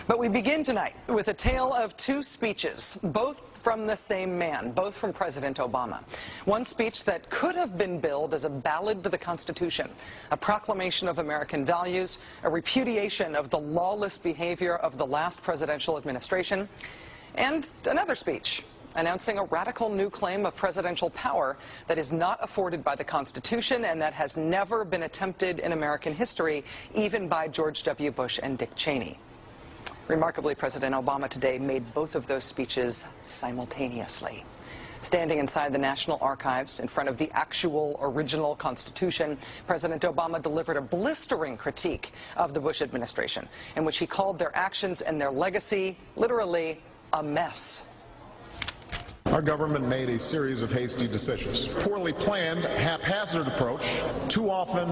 But we begin tonight with a tale of two speeches, both from the same man, both from President Obama. One speech that could have been billed as a ballad to the Constitution, a proclamation of American values, a repudiation of the lawless behavior of the last presidential administration, and another speech announcing a radical new claim of presidential power that is not afforded by the Constitution and that has never been attempted in American history, even by George W. Bush and Dick Cheney. Remarkably, President Obama today made both of those speeches simultaneously. Standing inside the National Archives in front of the actual original Constitution, President Obama delivered a blistering critique of the Bush administration, in which he called their actions and their legacy literally a mess. Our government made a series of hasty decisions. Poorly planned, haphazard approach. Too often,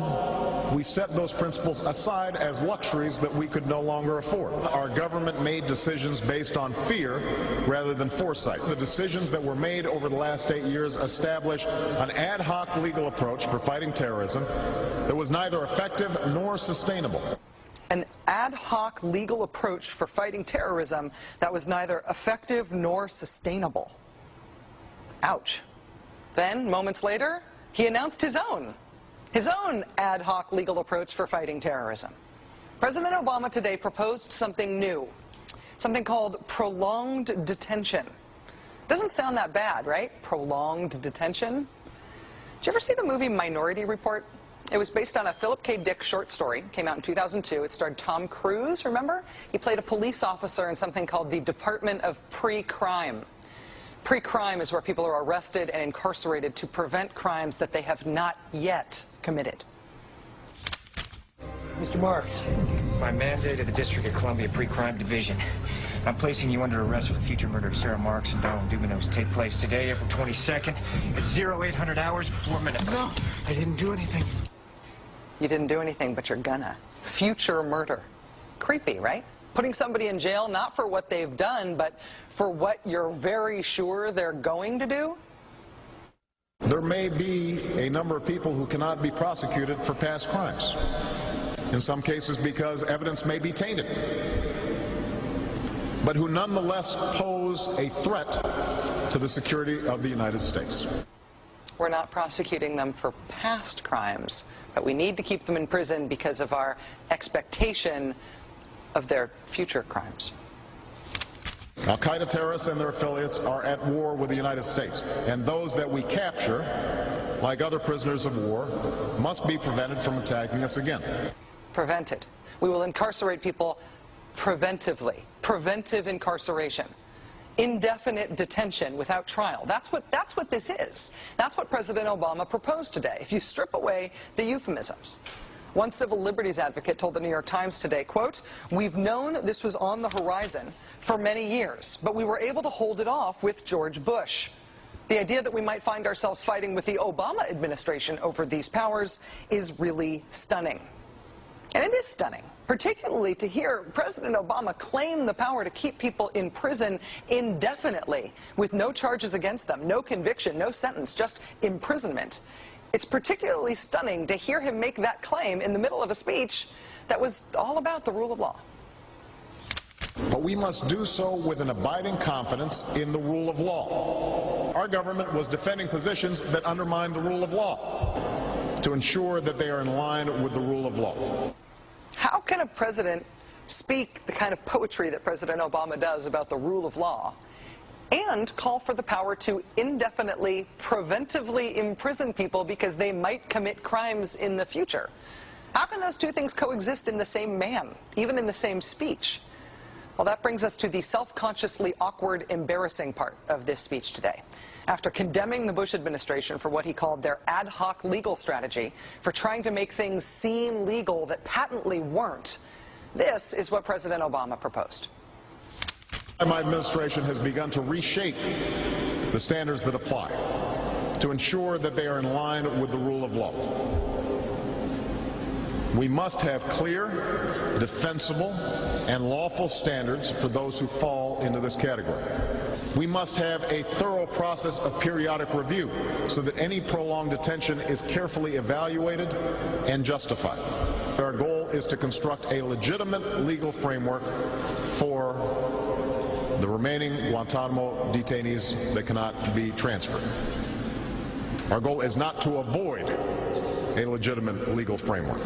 we set those principles aside as luxuries that we could no longer afford. Our government made decisions based on fear rather than foresight. The decisions that were made over the last 8 years established an ad hoc legal approach for fighting terrorism that was neither effective nor sustainable. An ad hoc legal approach for fighting terrorism that was neither effective nor sustainable. Ouch. Then, moments later, he announced his own ad hoc legal approach for fighting terrorism. President Obama today proposed something new, something called prolonged detention. Doesn't sound that bad, right? Prolonged detention. Did you ever see the movie Minority Report? It was based on a Philip K. Dick short story. Came out in 2002. It starred Tom Cruise, remember? He played a police officer in something called the Department of Pre-Crime. Pre-crime is where people are arrested and incarcerated to prevent crimes that they have not yet committed. Mr. Marks. By mandate of the District of Columbia Pre-Crime Division, I'm placing you under arrest for the future murder of Sarah Marks and Donald Dubinos. Take place today, April 22nd, at 0800 hours, 4 minutes. No, I didn't do anything. You didn't do anything, but you're gonna. Future murder. Creepy, right? Putting somebody in jail not for what they've done, but for what you're very sure they're going to do? There may be a number of people who cannot be prosecuted for past crimes. In some cases because evidence may be tainted, but who nonetheless pose a threat to the security of the United States. We're not prosecuting them for past crimes, but we need to keep them in prison because of our expectation of their future crimes. Al-Qaeda terrorists and their affiliates are at war with the United States, and those that we capture, like other prisoners of war, must be prevented from attacking us again. Prevented. We will incarcerate people preventively. Preventive incarceration. Indefinite detention without trial. That's what this is. That's what President Obama proposed today, if you strip away the euphemisms. One civil liberties advocate told the New York Times today, quote, "We've known this was on the horizon for many years, but we were able to hold it off with George Bush. The idea that we might find ourselves fighting with the Obama administration over these powers is really stunning." And it is stunning, particularly to hear President Obama claim the power to keep people in prison indefinitely with no charges against them, no conviction, no sentence, just imprisonment. It's particularly stunning to hear him make that claim in the middle of a speech that was all about the rule of law. But we must do so with an abiding confidence in the rule of law. Our government was defending positions that undermine the rule of law to ensure that they are in line with the rule of law. How can a president speak the kind of poetry that President Obama does about the rule of law and call for the power to indefinitely, preventively imprison people because they might commit crimes in the future? How can those two things coexist in the same man, even in the same speech? Well, that brings us to the self-consciously awkward, embarrassing part of this speech today. After condemning the Bush administration for what he called their ad hoc legal strategy, for trying to make things seem legal that patently weren't, this is what President Obama proposed. My administration has begun to reshape the standards that apply to ensure that they are in line with the rule of law. We must have clear, defensible, and lawful standards for those who fall into this category. We must have a thorough process of periodic review so that any prolonged detention is carefully evaluated and justified. Our goal is to construct a legitimate legal framework for the remaining Guantanamo detainees that cannot be transferred. Our goal is not to avoid a legitimate legal framework.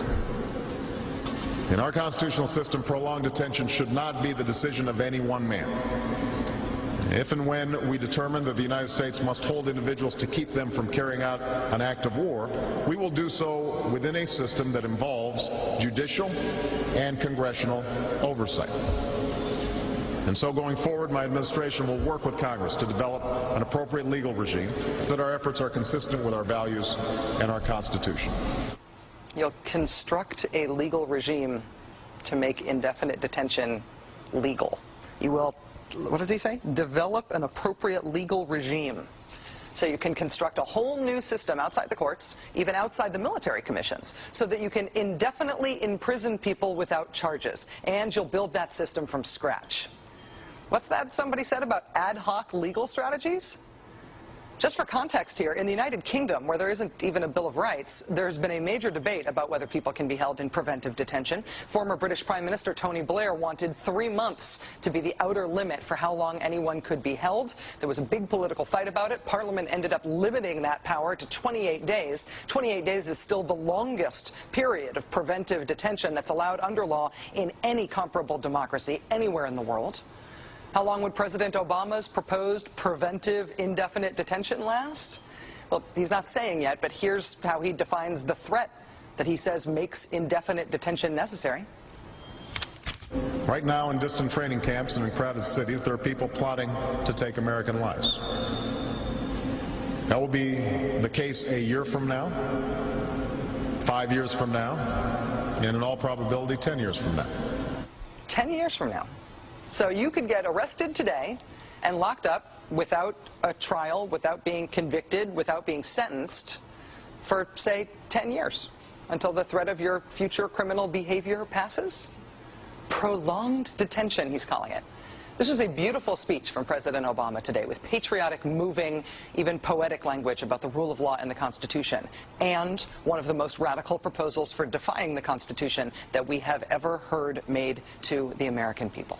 In our constitutional system, prolonged detention should not be the decision of any one man. If and when we determine that the United States must hold individuals to keep them from carrying out an act of war, we will do so within a system that involves judicial and congressional oversight. And so going forward, my administration will work with Congress to develop an appropriate legal regime so that our efforts are consistent with our values and our Constitution. You'll construct a legal regime to make indefinite detention legal. You will, what does he say? Develop an appropriate legal regime. So you can construct a whole new system outside the courts, even outside the military commissions, so that you can indefinitely imprison people without charges. And you'll build that system from scratch. What's that somebody said about ad hoc legal strategies? Just for context here, in the United Kingdom, where there isn't even a Bill of Rights, there's been a major debate about whether people can be held in preventive detention. Former British Prime Minister Tony Blair wanted 3 months to be the outer limit for how long anyone could be held. There was a big political fight about it. Parliament ended up limiting that power to 28 days. 28 days is still the longest period of preventive detention that's allowed under law in any comparable democracy anywhere in the world. How long would President Obama's proposed preventive indefinite detention last? Well, he's not saying yet, but here's how he defines the threat that he says makes indefinite detention necessary. Right now, in distant training camps and in crowded cities, there are people plotting to take American lives. That will be the case a year from now, 5 years from now, and in all probability 10 years from now. 10 years from now. So you could get arrested today and locked up without a trial, without being convicted, without being sentenced for, say, 10 years until the threat of your future criminal behavior passes. Prolonged detention, he's calling it. This was a beautiful speech from President Obama today with patriotic, moving, even poetic language about the rule of law and the Constitution, and one of the most radical proposals for defying the Constitution that we have ever heard made to the American people.